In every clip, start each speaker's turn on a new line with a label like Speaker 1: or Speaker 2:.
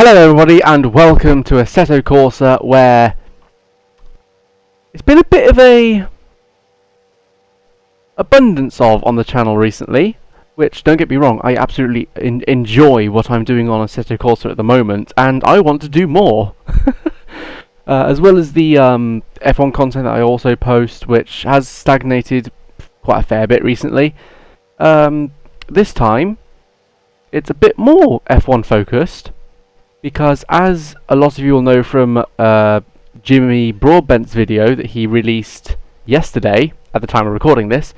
Speaker 1: Hello everybody and welcome to Assetto Corsa, where it's been a bit of a abundance of on the channel recently, which, don't get me wrong, I absolutely enjoy what I'm doing on Assetto Corsa at the moment, and I want to do more. As well as the F1 content that I also post, which has stagnated quite a fair bit recently. This time it's a bit more F1 focused, because as a lot of you will know from Jimmy Broadbent's video that he released yesterday, at the time of recording this,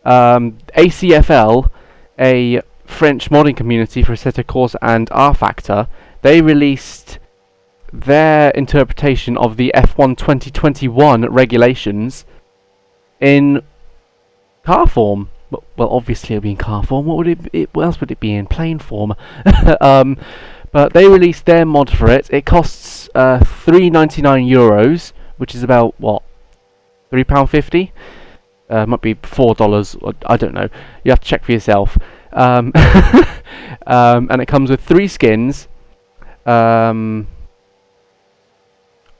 Speaker 1: ACFL, a French modding community for Assetto Corsa and R-Factor, they released their interpretation of the F1 2021 regulations in car form. Well, obviously it'll be in car form. What else would it be in? Plain form. But they released their mod for it. It costs €3.99, which is about, what, £3.50? Might be $4, I don't know. You have to check for yourself. And it comes with 3 skins. I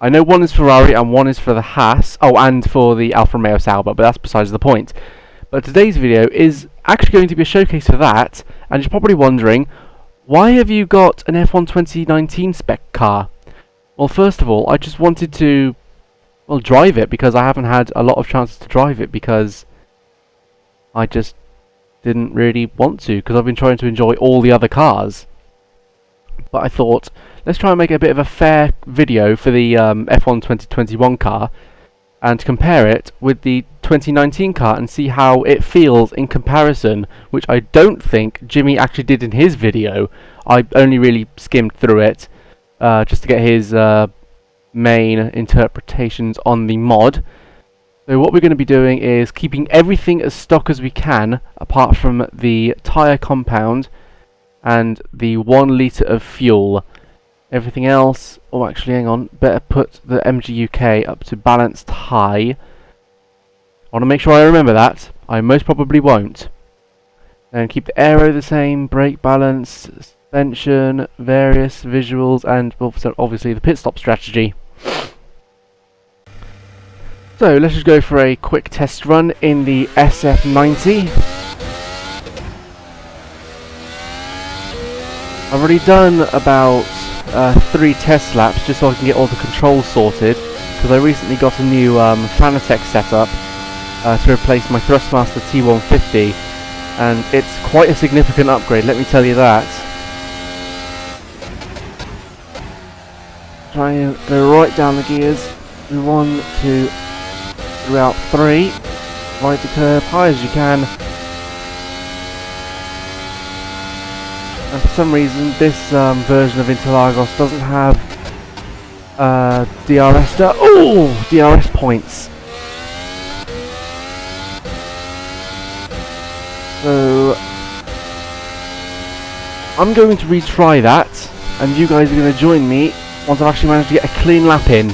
Speaker 1: know one is Ferrari and one is for the Haas. Oh, and for the Alfa Romeo Sauber, but that's besides the point. But today's video is actually going to be a showcase for that, and you're probably wondering, why have you got an F1 2019 spec car? Well, first of all, I just wanted to, well, drive it, because I haven't had a lot of chances to drive it, because I just didn't really want to, because I've been trying to enjoy all the other cars. But I thought, let's try and make a bit of a fair video for the F1 2021 car, and compare it with the 2019 car and see how it feels in comparison, which I don't think Jimmy actually did in his video. I only really skimmed through it just to get his main interpretations on the mod. So what we're going to be doing is keeping everything as stock as we can, apart from the tyre compound and the 1 litre of fuel. Everything else, oh actually hang on, better put the MGUK up to balanced high. I want to make sure I remember that. I most probably won't. And keep the aero the same, brake balance, suspension, various visuals, and obviously the pit stop strategy. So let's just go for a quick test run in the SF90. I've already done about 3 test laps just so I can get all the controls sorted, because I recently got a new Fanatec setup to replace my Thrustmaster T150, and it's quite a significant upgrade, let me tell you that. Try and go right down the gears, 1, 2, throughout 3, ride the curve high as you can. And for some reason this version of Interlagos doesn't have DRS DRS points. So I'm going to retry that, and you guys are going to join me once I've actually managed to get a clean lap in.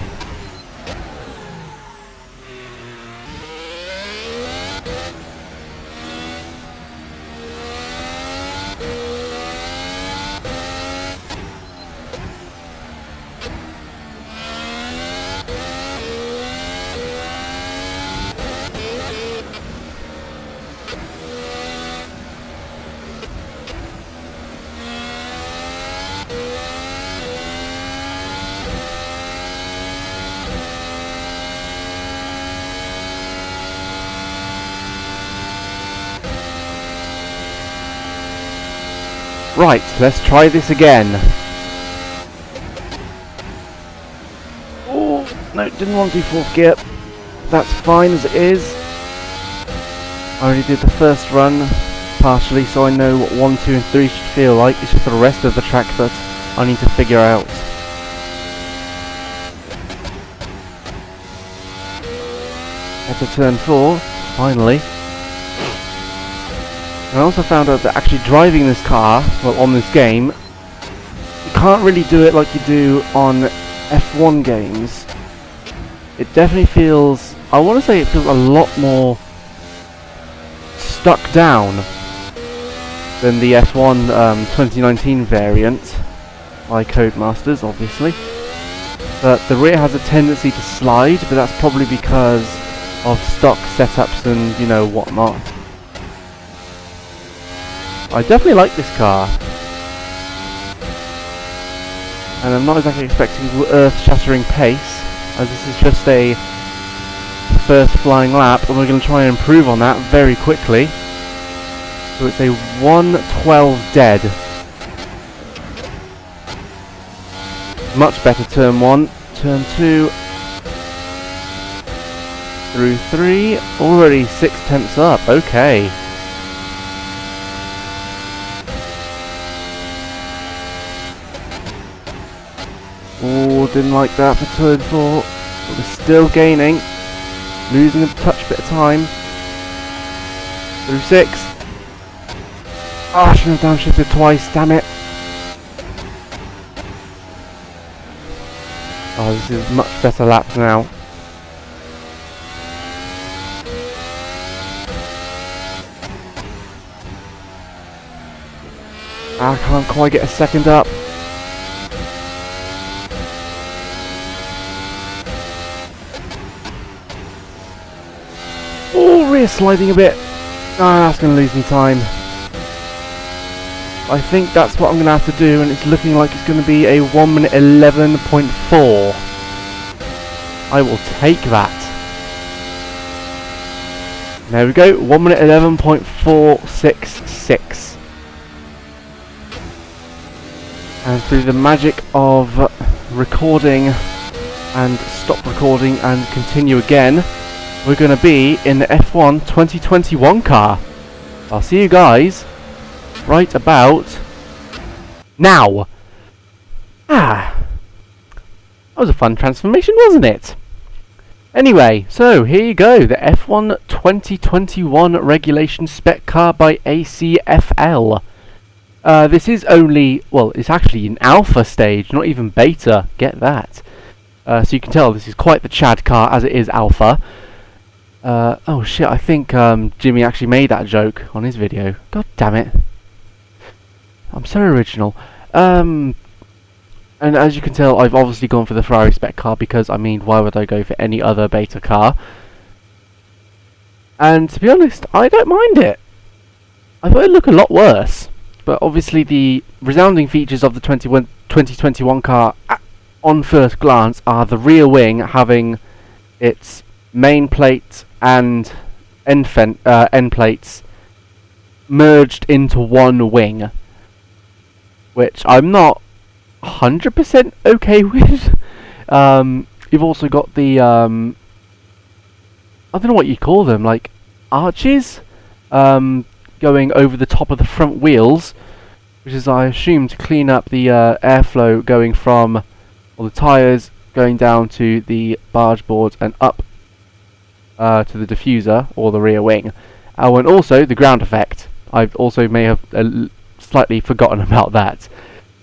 Speaker 1: Right, let's try this again. Oh, no, didn't want to do 4th gear. That's fine as it is. I already did the first run partially, so I know what 1, 2 and 3 should feel like. It's just the rest of the track that I need to figure out. At the turn 4, finally. I also found out that actually driving this car, well, on this game, you can't really do it like you do on F1 games. It definitely feels, I want to say it feels a lot more stuck down than the F1 2019 variant. by Codemasters, obviously. But the rear has a tendency to slide, but that's probably because of stock setups and, you know, whatnot. I definitely like this car. And I'm not exactly expecting earth-shattering pace, as this is just a first flying lap, and we're going to try and improve on that very quickly. So it's a 1:12 dead. Much better turn 1, turn 2, through 3, already 6/10 up, okay. Oh, didn't like that for turn 4, but we're still gaining, losing a touch bit of time. Through 6. Oh, I shouldn't have downshifted twice, damn it. Oh, this is much better laps now. I can't quite get a second up. Oh, rear sliding a bit. Ah, that's going to lose me time. I think that's what I'm going to have to do, and it's looking like it's going to be a 1:11.4. I will take that. There we go, 1:11.466. And through the magic of recording and stop recording and continue again, we're going to be in the F1 2021 car. I'll see you guys right about now. That was a fun transformation, wasn't it? Anyway, so here you go, the F1 2021 regulation spec car by ACFL. This is only, well, it's actually an alpha stage, not even beta, get that. So you can tell this is quite the Chad car as it is alpha. Oh shit, I think Jimmy actually made that joke on his video. God damn it. I'm so original. And as you can tell, I've obviously gone for the Ferrari spec car because, I mean, why would I go for any other beta car? And to be honest, I don't mind it. I thought it'd look a lot worse. But obviously the resounding features of the 2021 car on first glance are the rear wing having its main plate and end plates merged into one wing, which I'm not 100% okay with. You've also got the I don't know what you call them, like arches going over the top of the front wheels, which is, I assume, to clean up the airflow going from all the tyres going down to the barge boards and up to the diffuser or the rear wing. And also the ground effect. I've also may have slightly forgotten about that.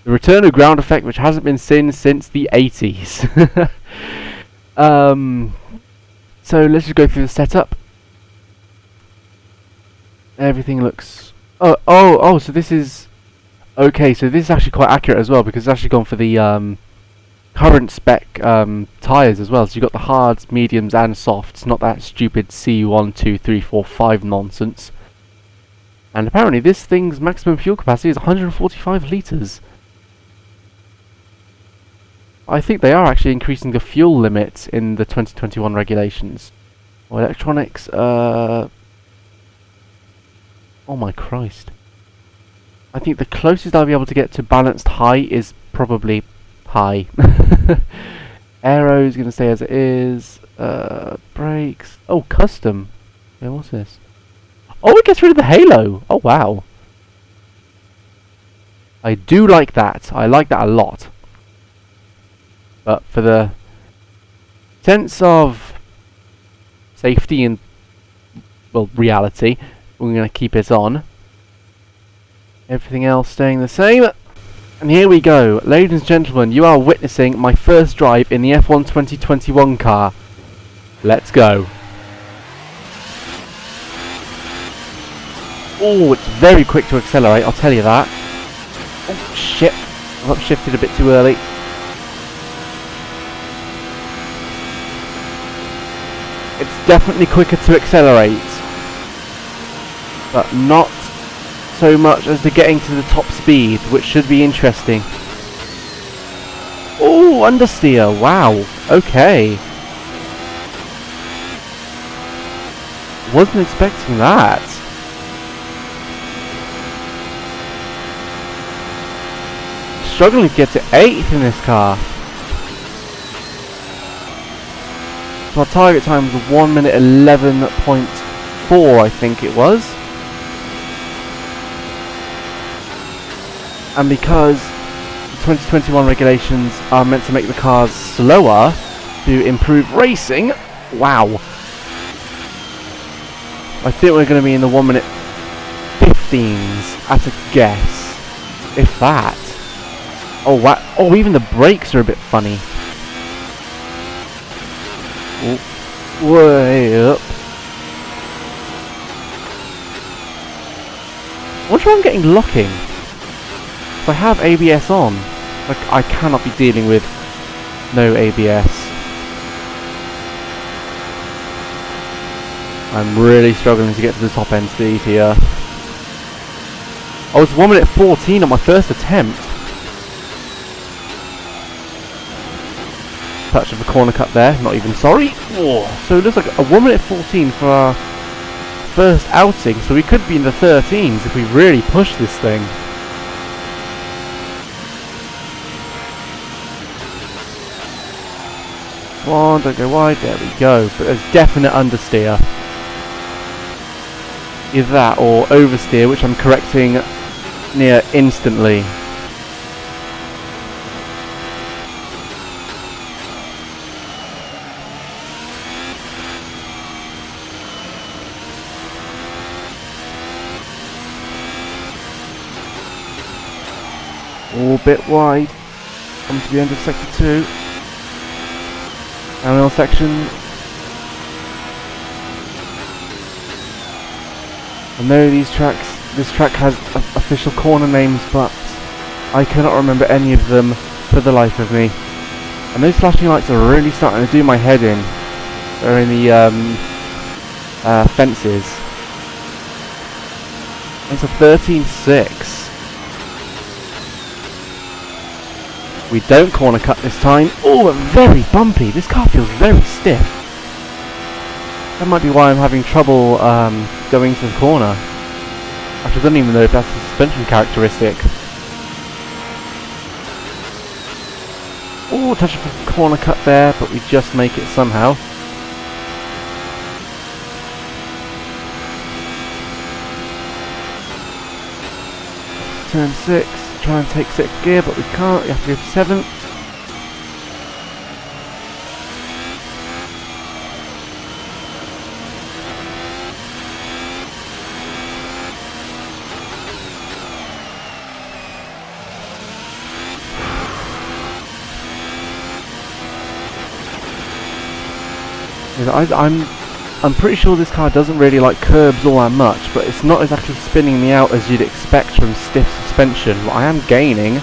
Speaker 1: The return of ground effect, which hasn't been seen since the 80s. So let's just go through the setup. Everything looks... Oh, so this is... Okay, so this is actually quite accurate as well, because it's actually gone for the current spec tyres as well. So you've got the hards, mediums and softs, not that stupid C1, 2, 3, 4, 5 nonsense. And apparently this thing's maximum fuel capacity is 145 litres. I think they are actually increasing the fuel limits in the 2021 regulations. Well, electronics, oh my Christ. I think the closest I'll be able to get to balanced high is probably high. Aero is going to stay as it is. Brakes. Oh, custom. Yeah, what's this? Oh, it gets rid of the halo. Oh, wow. I do like that. I like that a lot. But for the sense of safety and, well, reality, we're going to keep it on. Everything else staying the same. And here we go. Ladies and gentlemen, you are witnessing my first drive in the F1 2021 car. Let's go. Oh, it's very quick to accelerate, I'll tell you that. Oh, shit. I've upshifted a bit too early. It's definitely quicker to accelerate, but not so much as to getting to the top speed, which should be interesting. Oh, understeer, wow, okay. Wasn't expecting that. Struggling to get to 8th in this car. So our target time was 1 minute 11.4, I think it was. And because the 2021 regulations are meant to make the cars slower to improve racing, wow. I think we're going to be in the 1 minute 15s at a guess. If that. Oh, wow. Oh, even the brakes are a bit funny. Oh, way up. I wonder if I'm getting locking. If I have ABS on, like, I cannot be dealing with no ABS. I'm really struggling to get to the top end speed here. I was 1 minute 14 on my first attempt. Touch of a corner cut there, not even sorry. Oh. So it looks like a 1 minute 14 for our first outing, so we could be in the 13s if we really push this thing. Come on, don't go wide, there we go. But there's definite understeer. Either that or oversteer, which I'm correcting near instantly. All a bit wide. Come to the end of sector 2. Downhill section. I know this track has official corner names, but I cannot remember any of them for the life of me. And those flashing lights are really starting to do my head in. They're in the fences. It's a 13.6. We don't corner cut this time. Oh, but very bumpy. This car feels very stiff. That might be why I'm having trouble going to the corner. Actually, I don't even know if that's a suspension characteristic. Oh, touch of a corner cut there, but we just make it somehow. Turn 6. Try and take 6th gear, but we can't. We have to go to 7th. I'm pretty sure this car doesn't really like curbs all that much, but it's not exactly spinning me out as you'd expect from stiff suspension. But I am gaining.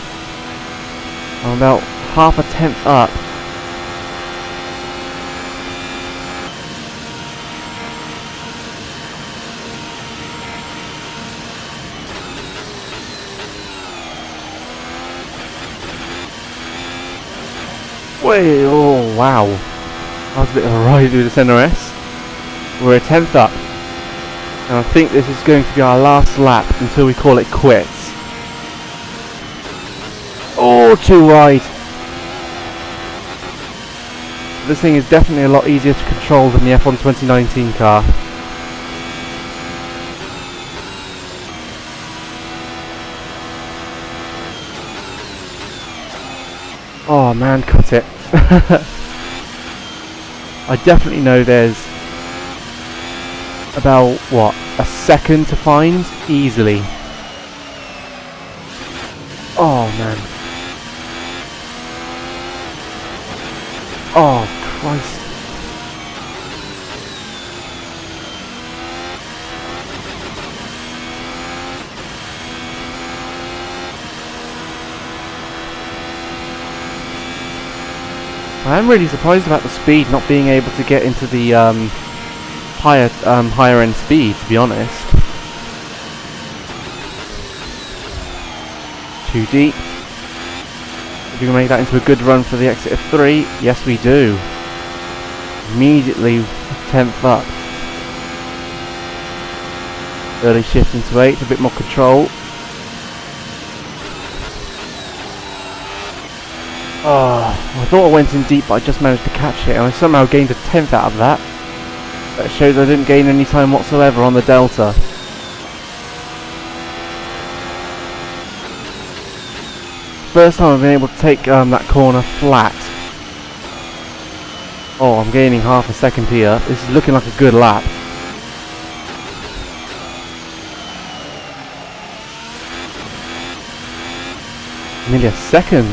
Speaker 1: I'm about half a tenth up. Way, oh wow. That was a bit of a ride through the centre S. We're a tenth up. And I think this is going to be our last lap until we call it quits. Oh, too wide. This thing is definitely a lot easier to control than the F1 2019 car. Oh man, cut it. I definitely know there's about, what, a second to find? Easily. Oh man. Oh Christ. I am really surprised about the speed, not being able to get into the higher end speed, to be honest. Too deep. If we can make that into a good run for the exit of 3, yes we do. Immediately 10th up. Early shift into 8, a bit more control. Oh, I thought I went in deep, but I just managed to catch it, and I somehow gained a 10th out of that. That shows I didn't gain any time whatsoever on the delta. First time I've been able to take that corner flat. Oh, I'm gaining half a second here. This is looking like a good lap. Nearly a second.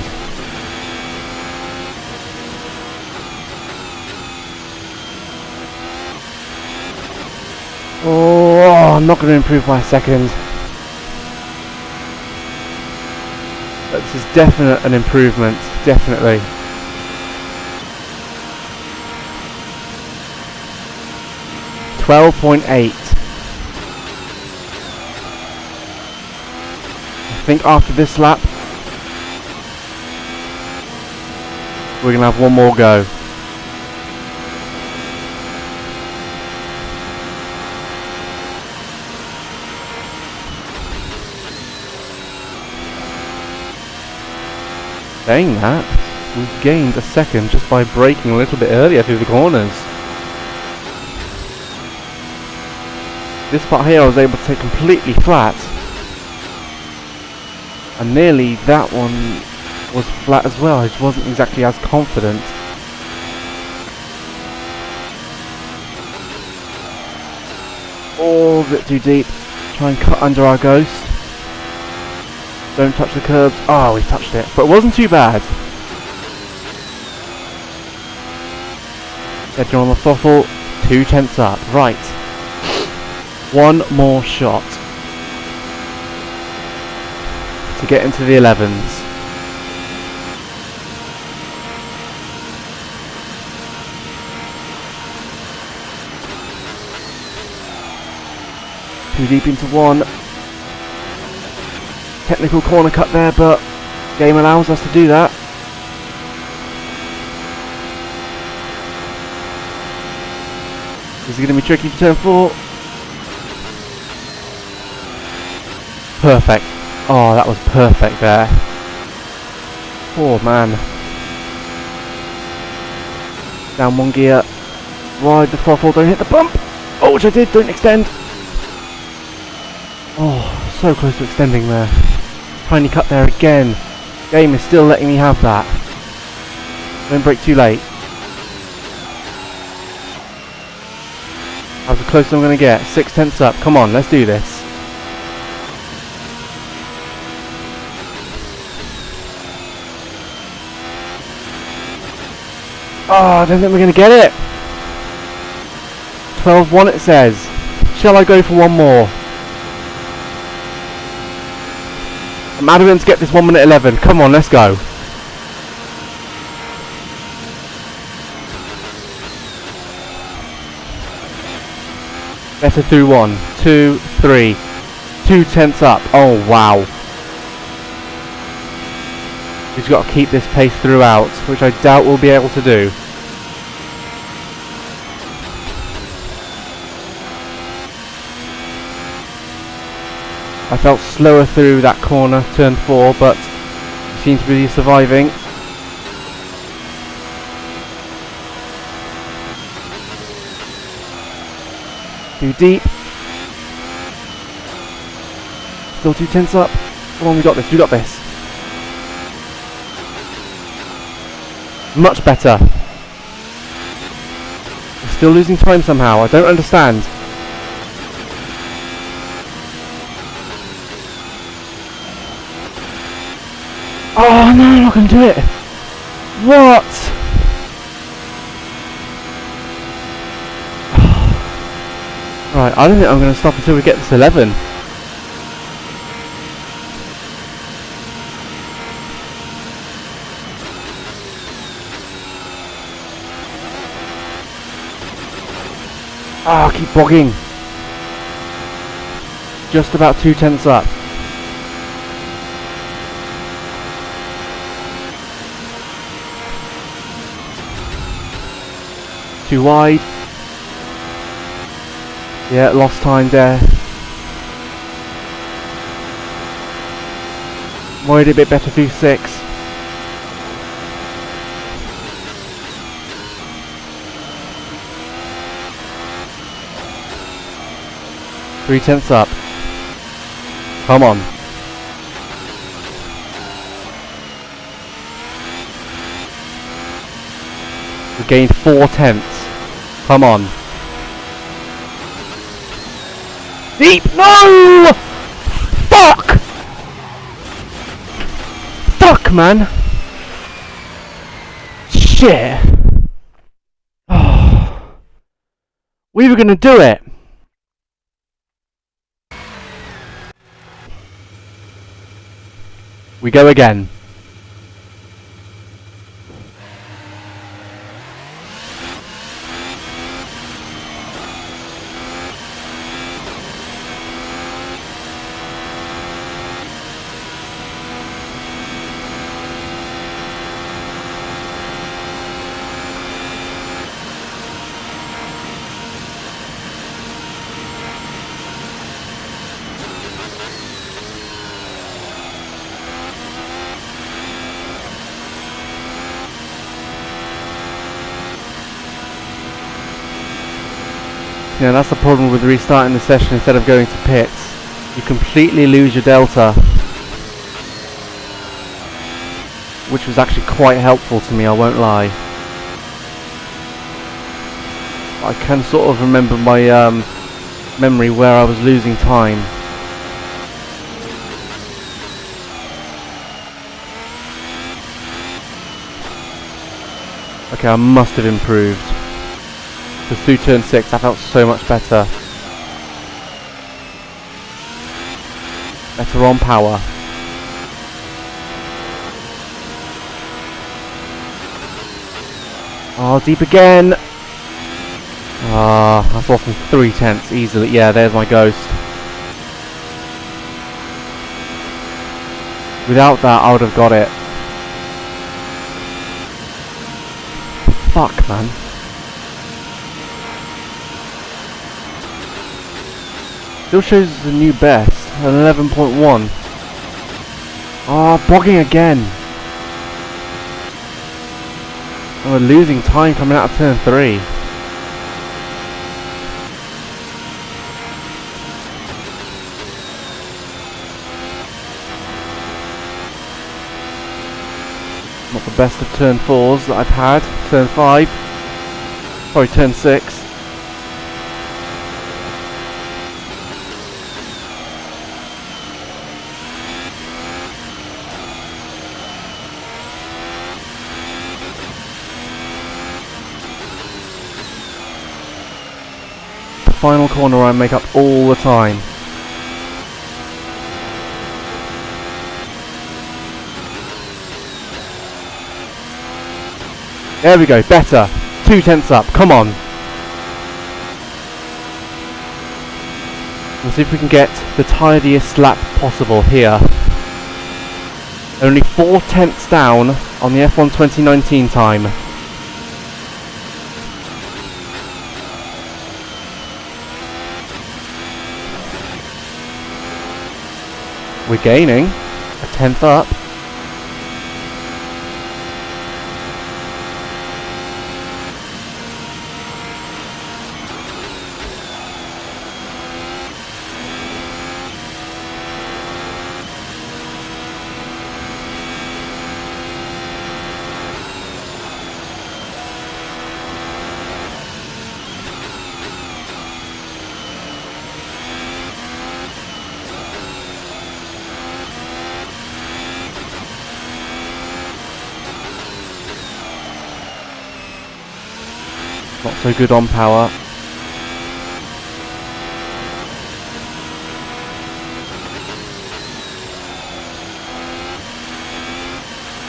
Speaker 1: Oh, I'm not going to improve by a second. But this is definitely an improvement, definitely. .12.8. I think after this lap, we're going to have one more go. Saying that, we've gained a second just by braking a little bit earlier through the corners. This part here I was able to take completely flat, and nearly that one was flat as well. I just wasn't exactly as confident. Oh, a bit too deep. Try and cut under our ghost. Don't touch the curbs. Oh, we touched it, but it wasn't too bad. Edge on the throttle, 2 tenths up. Right. One more shot to get into the 11s. Too deep into 1. Technical corner cut there, but game allows us to do that. This is going to be tricky for turn 4. Perfect. Oh, that was perfect there. Oh man. Down 1 gear. Ride the throttle, don't hit the bump. Oh, which I did, don't extend. Oh, so close to extending there. Tiny cut there again. Game is still letting me have that. Don't brake too late. That's the closest I'm going to get. 6 tenths up. Come on, let's do this. Oh, I don't think we're going to get it. 12.1 it says. Shall I go for one more? I'm adamant to get this 1 minute 11. Come on, let's go. Better through 1, 2, 3. 2 tenths up. Oh, wow. We've got to keep this pace throughout, which I doubt we'll be able to do. I felt slower through that corner, turn 4, but seems to be surviving. Too deep. Still 2 tenths up. Come on, we got this, we got this. Much better. We're still losing time somehow, I don't understand. Oh no, I'm not going to do it! What? Right, I don't think I'm going to stop until we get this 11. Ah, keep bogging. Just about 2/10 up. Too wide. Yeah, lost time there. Worried a bit better through 6. Three tenths up. Come on. We gained 4/10. Come on. Deep! No! Fuck! Fuck, man! Shit! We were gonna do it! We go again. Yeah, that's the problem with restarting the session instead of going to pits. You completely lose your delta. Which was actually quite helpful to me, I won't lie. I can sort of remember my memory where I was losing time. Okay, I must have improved. Because through turn 6 I felt so much better. Better on power. Oh, deep again! Ah, I've lost 3/10 easily. Yeah, there's my ghost. Without that, I would have got it. Fuck, man. Still shows us a new best, an 11.1. Oh, bogging again. Oh, we're losing time coming out of turn 3. Not the best of turn 4s that I've had. Turn 5. Sorry, turn 6. Final corner I make up all the time. There we go, better. 2/10 up, come on. Let's see if we can get the tidiest lap possible here. Only 4/10 down on the F1 2019 time. We're gaining a 10th up. Not so good on power.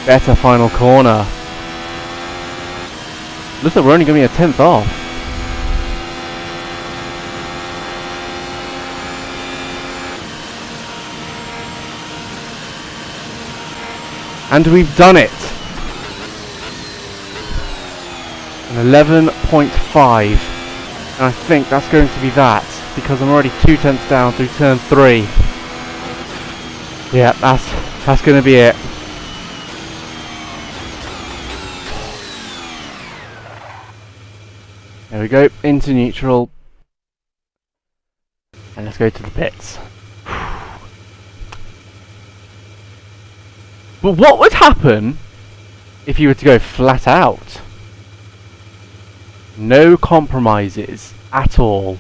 Speaker 1: Better final corner. Looks like we're only going to be a 10th off. And we've done it! An 11.5. And I think that's going to be that, because I'm already 2/10 down through turn 3. Yeah, that's going to be it. There we go, into neutral. And let's go to the pits. But what would happen if you were to go flat out? No compromises at all.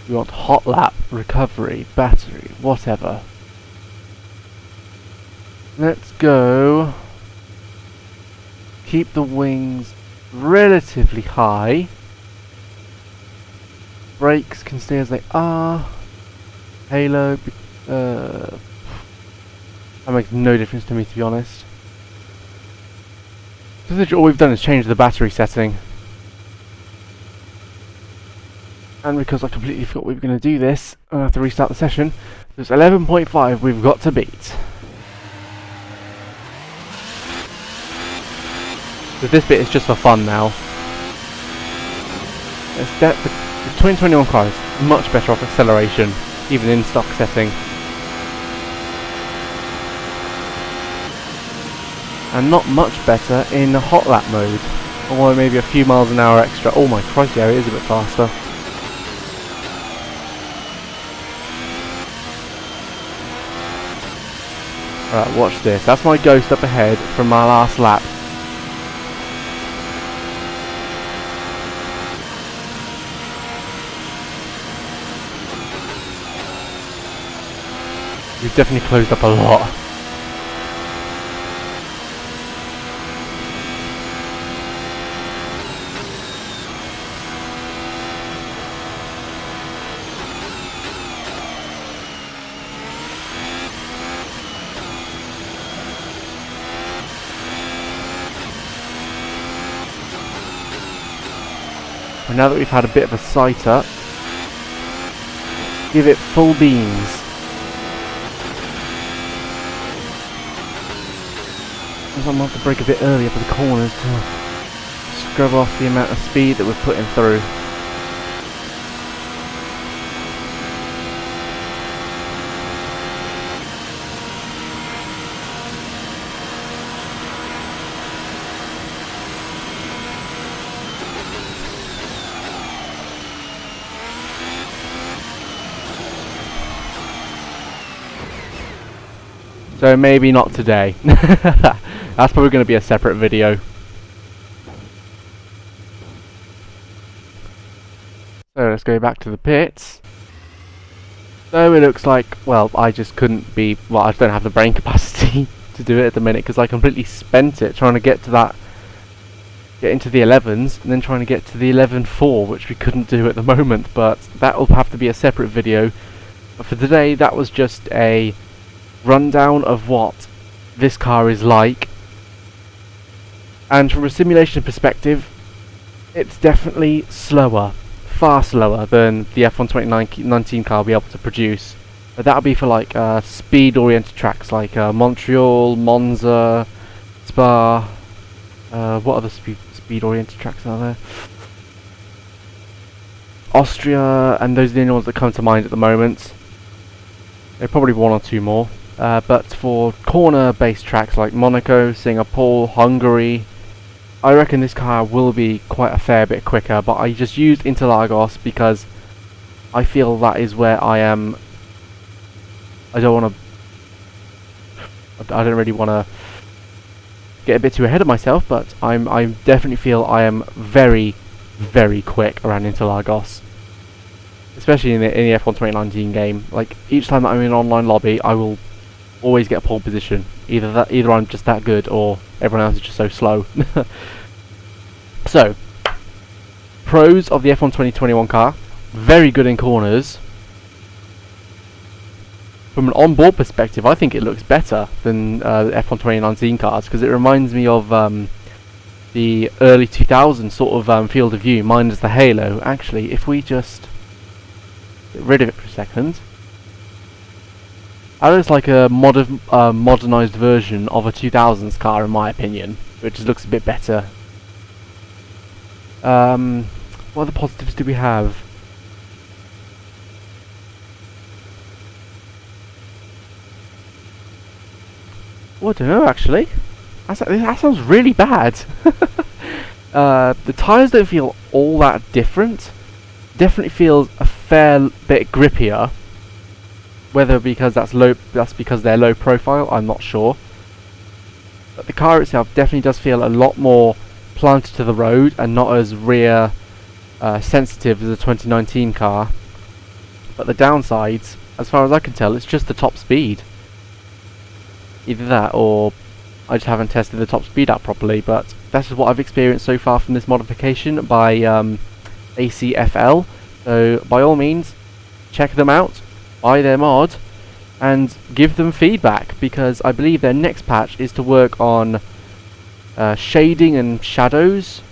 Speaker 1: We want hot lap, recovery, battery, whatever. Let's go. Keep the wings relatively high. Brakes can stay as they are. Halo, that makes no difference to me, to be honest. Because all we've done is change the battery setting. And because I completely forgot we were going to do this, I have to restart the session. So it's 11.5 we've got to beat. So this bit is just for fun now. The 2021 car is much better off acceleration, even in stock setting. And not much better in hot lap mode. Although maybe a few miles an hour extra. Oh my Christ, yeah, it is a bit faster. Alright, watch this. That's my ghost up ahead from my last lap. We've definitely closed up a lot. And now that we've had a bit of a sight up, give it full beans. I'm going to have to brake a bit earlier for the corners to scrub off the amount of speed that we're putting through. So maybe not today. That's probably going to be a separate video. So let's go back to the pits. So it looks like, well, I just couldn't be, well, I just don't have the brain capacity to do it at the minute because I completely spent it trying to get to that, get into the 11s and then trying to get to the 11.4, which we couldn't do at the moment, but that will have to be a separate video. But for today, that was just a rundown of what this car is like, and from a simulation perspective it's definitely slower, far slower than the F1 2019 car will be able to produce. But that'll be for like speed oriented tracks like Montreal, Monza, Spa, what other speed oriented tracks are there? Austria, and those are the only ones that come to mind at the moment. There are probably one or two more. But for corner-based tracks like Monaco, Singapore, Hungary, I reckon this car will be quite a fair bit quicker, but I just used Interlagos because I feel that is where I am. I don't really want to get a bit too ahead of myself, but I definitely feel I am very, very quick around Interlagos. Especially in the F1 2019 game. Like, each time that I'm in an online lobby, I will always get a pole position. Either I'm just that good or everyone else is just so slow. So, pros of the F1 2021 car: very good in corners. From an onboard perspective, I think it looks better than the F1 2019 cars because it reminds me of the early 2000s sort of field of view, minus the halo. Actually, if we just get rid of it for a second. That looks like a modernised version of a 2000s car, in my opinion, which just looks a bit better. What other positives do we have? Oh, I don't know, actually. That sounds really bad. The tyres don't feel all that different. Definitely feels a fair bit grippier. Whether because that's because they're low profile, I'm not sure. But the car itself definitely does feel a lot more planted to the road and not as rear sensitive as a 2019 car. But the downsides, as far as I can tell, it's just the top speed. Either that or I just haven't tested the top speed out properly, but that's just what I've experienced so far from this modification by ACFL. So by all means, check them out, buy their mod, and give them feedback, because I believe their next patch is to work on shading and shadows,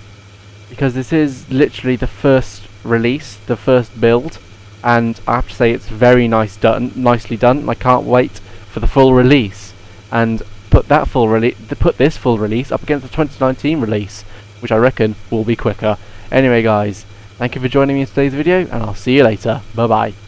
Speaker 1: because this is literally the first release, the first build, and I have to say it's very nicely done. I can't wait for the full release and put this full release up against the 2019 release, which I reckon will be quicker. Anyway guys, thank you for joining me in today's video, and I'll see you later. Bye bye.